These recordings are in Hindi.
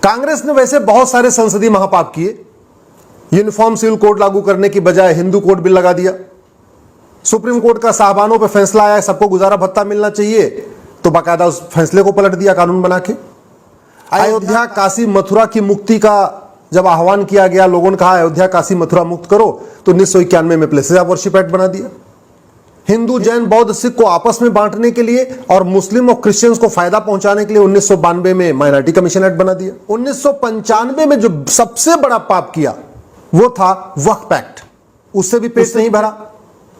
कांग्रेस ने वैसे बहुत सारे संसदीय महापाप किए। यूनिफॉर्म सिविल कोड लागू करने की बजाय हिंदू कोड बिल लगा दिया। सुप्रीम कोर्ट का साहबानों पे फैसला आया सबको गुजारा भत्ता मिलना चाहिए, तो बाकायदा उस फैसले को पलट दिया कानून बना के। अयोध्या काशी मथुरा की मुक्ति का जब आह्वान किया गया, लोगों ने कहा अयोध्या काशी मथुरा मुक्त करो, तो 1991 में प्लेसेस ऑफ वर्शिप एक्ट बना दिया। हिंदू जैन बौद्ध सिख को आपस में बांटने के लिए और मुस्लिम और क्रिश्चियंस को फायदा पहुंचाने के लिए 1992 में माइनॉरिटी कमीशन एक्ट बना दिया। 1995 में जो सबसे बड़ा पाप किया वो था वक्फ एक्ट, उससे भी पेट नहीं भरा।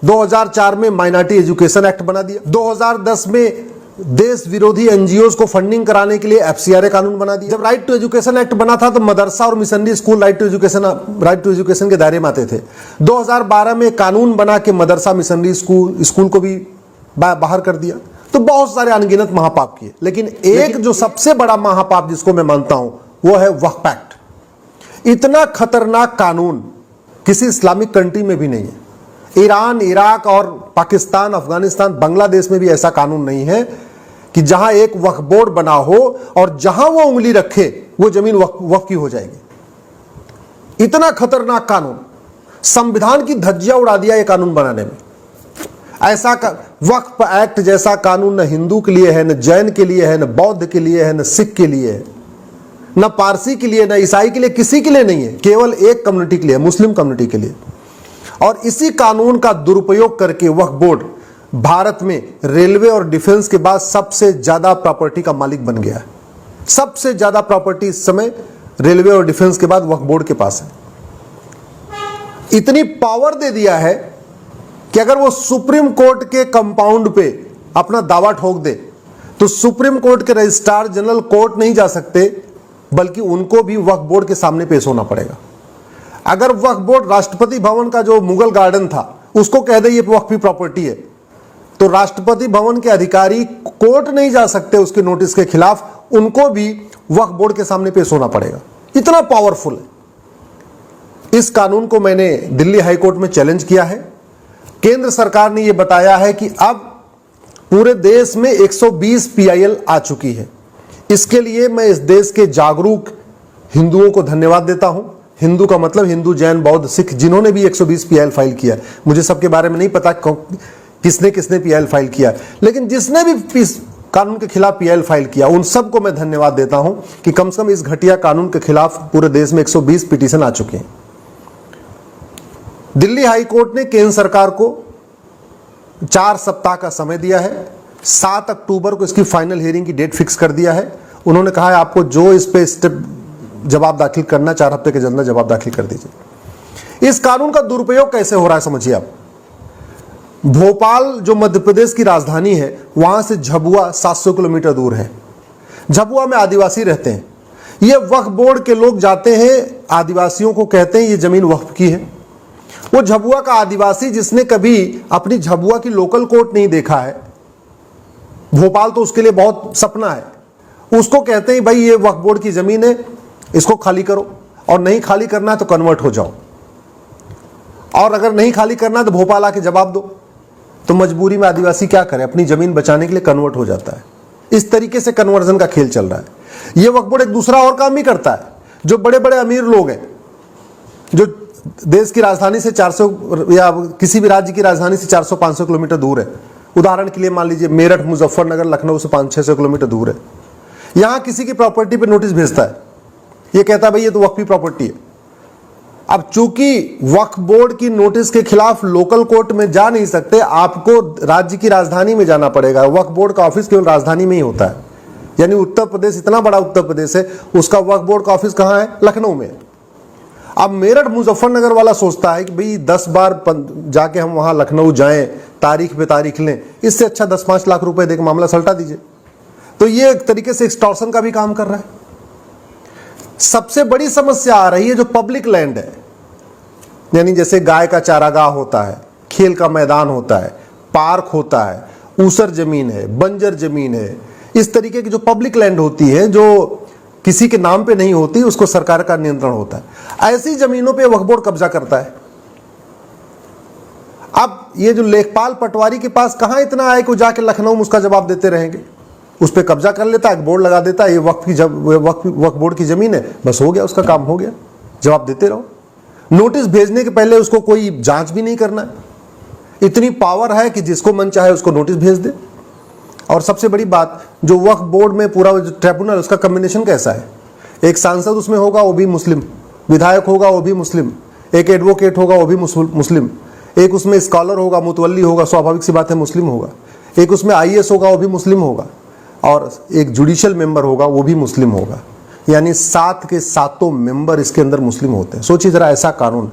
2004 में माइनॉरिटी एजुकेशन एक्ट बना दिया। 2010 में देश विरोधी एनजीओज को फंडिंग कराने के लिए एफसीआरए कानून बना दिया। जब राइट टू एजुकेशन एक्ट बना था तो मदरसा और missionary school right to education के दायरे में आते थे। 2012 में कानून बना के मदरसा मिशनरी स्कूल को भी बाहर कर दिया। तो बहुत सारे अनगिनत महापाप किए, लेकिन एक जो सबसे बड़ा महापाप जिसको मैं मानता हूं वो है वक्फ एक्ट। इतना खतरनाक कानून किसी इस्लामिक कंट्री में भी नहीं है। ईरान, इराक और पाकिस्तान, अफगानिस्तान, बांग्लादेश में भी ऐसा कानून नहीं है कि जहां एक वक्फ बोर्ड बना हो और जहां वो उंगली रखे वो जमीन वक्फ की हो जाएगी। इतना खतरनाक कानून, संविधान की धज्जियां उड़ा दिया ये कानून बनाने में। ऐसा वक्फ एक्ट जैसा कानून न हिंदू के लिए है, न जैन के लिए है, न बौद्ध के लिए है, न सिख के लिए है, न पारसी के लिए, न ईसाई के लिए, किसी के लिए नहीं है। केवल एक कम्युनिटी के लिए, मुस्लिम कम्युनिटी के लिए। और इसी कानून का दुरुपयोग करके वक्फ बोर्ड भारत में रेलवे और डिफेंस के बाद सबसे ज्यादा प्रॉपर्टी का मालिक बन गया है। सबसे ज्यादा प्रॉपर्टी इस समय रेलवे और डिफेंस के बाद वक्फ बोर्ड के पास है। इतनी पावर दे दिया है कि अगर वो सुप्रीम कोर्ट के कंपाउंड पे अपना दावा ठोक दे तो सुप्रीम कोर्ट के रजिस्ट्रार जनरल कोर्ट नहीं जा सकते, बल्कि उनको भी वक्फ बोर्ड के सामने पेश होना पड़ेगा। अगर वक्फ बोर्ड राष्ट्रपति भवन का जो मुगल गार्डन था उसको कह दे ये वक्फी प्रॉपर्टी है, तो राष्ट्रपति भवन के अधिकारी कोर्ट नहीं जा सकते उसके नोटिस के खिलाफ, उनको भी वक्फ बोर्ड के सामने पेश होना पड़ेगा। इतना पावरफुल है। इस कानून को मैंने दिल्ली हाई कोर्ट में चैलेंज किया है। केंद्र सरकार ने यह बताया है कि अब पूरे देश में 120 PIL आ चुकी है। इसके लिए मैं इस देश के जागरूक हिंदुओं को धन्यवाद देता हूं। हिंदू का मतलब हिंदू, जैन, बौद्ध, सिख, जिन्होंने भी 120 PIL फाइल किया। मुझे सबके बारे में नहीं पता किसने किसने PIL फाइल किया, लेकिन जिसने भी इस कानून के खिलाफ PIL फाइल किया उन सबको मैं धन्यवाद देता हूं कि कम से कम इस घटिया कानून के खिलाफ पूरे देश में 120 पिटीशन आ चुके हैं। दिल्ली हाई कोर्ट ने केंद्र सरकार को 4 सप्ताह का समय दिया है। 7 अक्टूबर को इसकी फाइनल हियरिंग की डेट फिक्स कर दिया है। उन्होंने कहा है आपको जो इस पे स्टेप जवाब दाखिल करना 4 हफ्ते के अंदर जवाब दाखिल कर दीजिए। इस कानून का दुरुपयोग कैसे हो रहा है समझिए आप। भोपाल जो मध्य प्रदेश की राजधानी है, वहां से झबुआ 700 किलोमीटर दूर है। झबुआ में आदिवासी रहते हैं। ये वक्फ बोर्ड के लोग जाते हैं, आदिवासियों को कहते हैं ये जमीन वक्फ की है। वो झबुआ का आदिवासी जिसने कभी अपनी झबुआ की लोकल कोर्ट नहीं देखा है, भोपाल तो उसके लिए बहुत सपना है, उसको कहते हैं भाई ये वक्फ बोर्ड की जमीन है, इसको खाली करो, और नहीं खाली करना है तो कन्वर्ट हो जाओ, और अगर नहीं खाली करना है तो भोपाल आके जवाब दो। तो मजबूरी में आदिवासी क्या करे, अपनी जमीन बचाने के लिए कन्वर्ट हो जाता है। इस तरीके से कन्वर्जन का खेल चल रहा है। यह वक्फ बोर्ड एक दूसरा और काम भी करता है। जो बड़े बड़े अमीर लोग हैं, जो देश की राजधानी से 400 या किसी भी राज्य की राजधानी से 400-500 किलोमीटर दूर है, उदाहरण के लिए मान लीजिए मेरठ, मुजफ्फरनगर, लखनऊ से 500-600 किलोमीटर दूर है, यहां किसी की प्रॉपर्टी पर नोटिस भेजता है, ये कहता है भाई ये तो वक्फी प्रॉपर्टी है। अब चूंकि वक्फ बोर्ड की नोटिस के खिलाफ लोकल कोर्ट में जा नहीं सकते, आपको राज्य की राजधानी में जाना पड़ेगा। वक्फ बोर्ड का ऑफिस केवल राजधानी में ही होता है, यानी उत्तर प्रदेश इतना बड़ा उत्तर प्रदेश है, उसका वक्फ बोर्ड का ऑफिस कहां है? लखनऊ में। अब मेरठ मुजफ्फरनगर वाला सोचता है कि भाई 10 बार जाके हम वहां लखनऊ जाएं, तारीख पे तारीख लें, इससे अच्छा 10-5 लाख रुपए देकर मामला सलटा दीजिए। तो ये एक तरीके से एक्सटॉर्शन का भी काम कर रहा है। सबसे बड़ी समस्या आ रही है जो पब्लिक लैंड है, यानी जैसे गाय का चारागाह होता है, खेल का मैदान होता है, पार्क होता है, ऊसर जमीन है, बंजर जमीन है, इस तरीके की जो पब्लिक लैंड होती है जो किसी के नाम पे नहीं होती, उसको सरकार का नियंत्रण होता है। ऐसी जमीनों पे वक्फ बोर्ड कब्जा करता है। अब ये जो लेखपाल पटवारी के पास कहां इतना आए कि जाके लखनऊ में उसका जवाब देते रहेंगे। उस पर कब्जा कर लेता है, बोर्ड लगा देता है ये वक्फ बोर्ड की जमीन है, बस हो गया, उसका काम हो गया। जवाब देते रहो। नोटिस भेजने के पहले उसको कोई जांच भी नहीं करना है। इतनी पावर है कि जिसको मन चाहे उसको नोटिस भेज दे। और सबसे बड़ी बात, जो वक्फ बोर्ड में पूरा ट्रिब्यूनल, उसका कॉम्बिनेशन कैसा है? एक सांसद उसमें होगा वो भी मुस्लिम, विधायक होगा वो भी मुस्लिम, एक एडवोकेट होगा वो भी मुस्लिम, एक उसमें स्कॉलर होगा, मुतवल्ली होगा, स्वाभाविक सी बात है मुस्लिम होगा, एक उसमें आईएएस होगा वो भी मुस्लिम होगा, और एक जुडिशियल मेंबर होगा वो भी मुस्लिम होगा। यानी 7 के 7 मेंबर इसके अंदर मुस्लिम होते हैं। सोचिए जरा, ऐसा कानून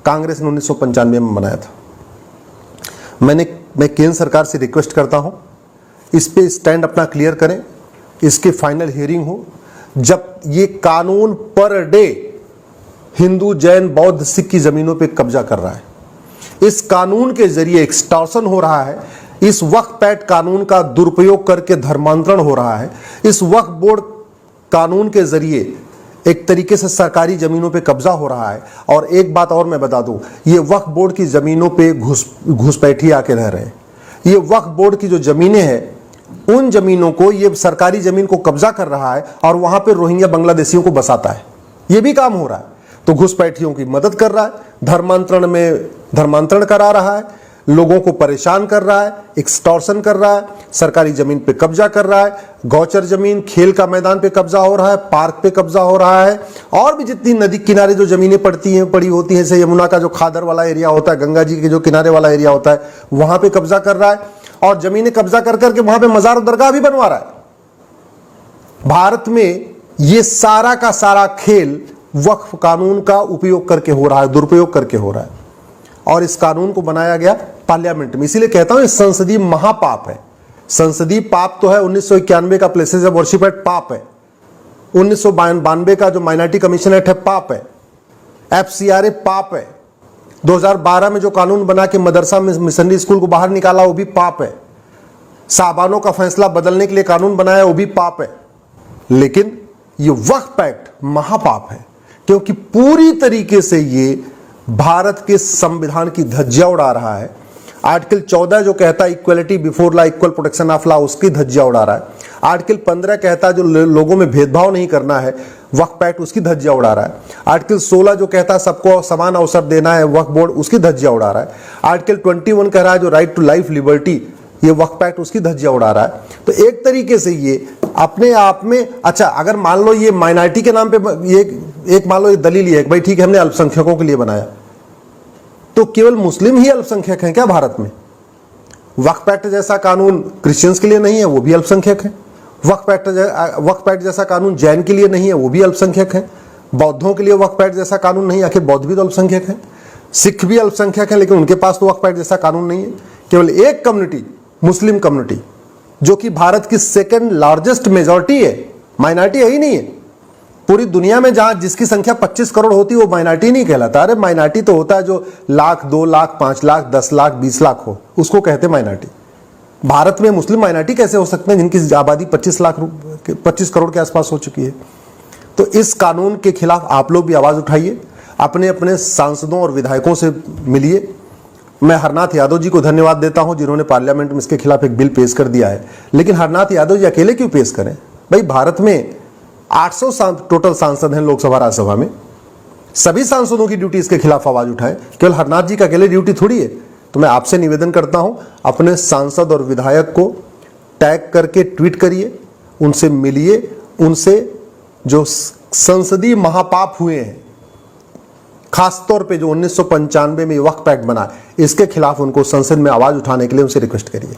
कांग्रेस ने 1995 में बनाया था। मैं केंद्र सरकार से रिक्वेस्ट करता हूं, इस पे स्टैंड अपना क्लियर करें, इसकी फाइनल हियरिंग हो। जब ये कानून पर डे हिंदू, जैन, बौद्ध, सिख की जमीनों पे कब्जा कर रहा है, इस कानून के जरिए एक्सटॉर्शन हो रहा है, इस वक्फ एक्ट कानून का दुरुपयोग करके धर्मांतरण हो रहा है, इस वक्फ बोर्ड कानून के जरिए एक तरीके से सरकारी जमीनों पे कब्जा हो रहा है। और एक बात और मैं बता दूं, ये वक्फ बोर्ड की जमीनों पे घुसपैठी आके रह रहे हैं। ये वक्फ बोर्ड की जो जमीनें हैं, उन जमीनों को, ये सरकारी जमीन को कब्जा कर रहा है और वहां पे रोहिंग्या बांग्लादेशियों को बसाता है। ये भी काम हो रहा है। तो घुसपैठियों की मदद कर रहा है, धर्मांतरण करा रहा है, लोगों को परेशान कर रहा है, एक्सटॉर्शन कर रहा है, सरकारी जमीन पे कब्जा कर रहा है, गौचर जमीन, खेल का मैदान पे कब्जा हो रहा है, पार्क पे कब्जा हो रहा है, और भी जितनी नदी किनारे जो जमीनें पड़ी होती हैं, जैसे यमुना का जो खादर वाला एरिया होता है, गंगा जी के जो किनारे वाला एरिया होता है, वहां पे कब्जा कर रहा है, और जमीनें कब्जा कर करके वहां पे मजार और दरगाह भी बनवा रहा है। भारत में ये सारा का सारा खेल वक्फ कानून का उपयोग करके हो रहा है, दुरुपयोग करके हो रहा है। और इस कानून को बनाया गया पार्लियामेंट में। इसीलिए कहता हूं ये संसदीय महापाप है। संसदीय पाप तो है, 1991 का प्लेसेस ऑफ वर्शिप एक्ट पाप है, 1992 का जो माइनॉरिटी कमीशन एक्ट है पाप है, FCRA पाप है, 2012 में जो कानून बना के मदरसा में मिशनरी स्कूल को बाहर निकाला वो भी पाप है, साबानों का फैसला बदलने के लिए कानून बनाया वो भी पाप है। लेकिन ये वक्फ एक्ट महापाप है, क्योंकि पूरी तरीके से ये भारत के संविधान की धज्जियां उड़ा रहा है। आर्टिकल 14 जो कहता है equality before law, equal protection of law, उसकी धज्जियां उड़ा रहा है। आर्टिकल 15 कहता है जो लोगों में भेदभाव नहीं करना है, वक्फ एक्ट उसकी धज्जियां उड़ा रहा है। आर्टिकल 16 जो कहता है सबको समान अवसर देना है, वक्फ बोर्ड उसकी धज्जियां उड़ा रहा है। आर्टिकल 21 कह रहा है जो राइट टू लाइफ लिबर्टी, ये वक्फ एक्ट उसकी धज्जियां उड़ा रहा है। तो एक तरीके से ये अपने आप में, अच्छा अगर मान लो ये माइनॉरिटी के नाम पे ये एक मान लो ये दलील है कि भाई ठीक है हमने अल्पसंख्यकों के लिए बनाया, तो केवल मुस्लिम ही अल्पसंख्यक हैं क्या भारत में? वक्फ एक्ट जैसा कानून क्रिश्चियंस के लिए नहीं है, वो भी अल्पसंख्यक है। वक्फ एक्ट जैसा कानून जैन के लिए नहीं है, वो भी अल्पसंख्यक है। बौद्धों के लिए वक्फ एक्ट जैसा कानून नहीं है, आखिर बौद्ध भी तो अल्पसंख्यक है। सिख भी अल्पसंख्यक है, लेकिन उनके पास तो वक्फ एक्ट जैसा कानून नहीं है। केवल एक कम्युनिटी, मुस्लिम कम्युनिटी, जो कि भारत की सेकेंड लार्जेस्ट मेजॉरिटी है, माइनॉरिटी है ही नहीं है। पूरी दुनिया में जहां जिसकी संख्या 25 करोड़ होती है वो माइनॉरिटी नहीं कहलाता। अरे माइनॉरिटी तो होता है जो लाख, 2 लाख, 5 लाख, 10 लाख, 20 लाख हो, उसको कहते हैं माइनॉरिटी। भारत में मुस्लिम माइनॉरिटी कैसे हो सकते हैं जिनकी आबादी 25 करोड़ के आसपास हो चुकी है? तो इस कानून के खिलाफ आप लोग भी आवाज उठाइए, अपने अपने सांसदों और विधायकों से मिलिए। मैं हरनाथ यादव जी को धन्यवाद देता हूं जिन्होंने पार्लियामेंट में इसके खिलाफ एक बिल पेश कर दिया है। लेकिन हरनाथ यादव जी अकेले क्यों पेश करें? भाई भारत में 800 टोटल सांसद हैं लोकसभा राज्यसभा में, सभी सांसदों की ड्यूटी इसके खिलाफ आवाज उठाए, केवल हरनाथ जी का अकेले ड्यूटी थोड़ी है। तो मैं आपसे निवेदन करता हूं, अपने सांसद और विधायक को टैग करके ट्वीट करिए, उनसे मिलिए, उनसे जो संसदीय महापाप हुए हैं, खासतौर पे जो 1995 में वक्फ एक्ट बना, इसके खिलाफ उनको संसद में आवाज उठाने के लिए उनसे रिक्वेस्ट करिए।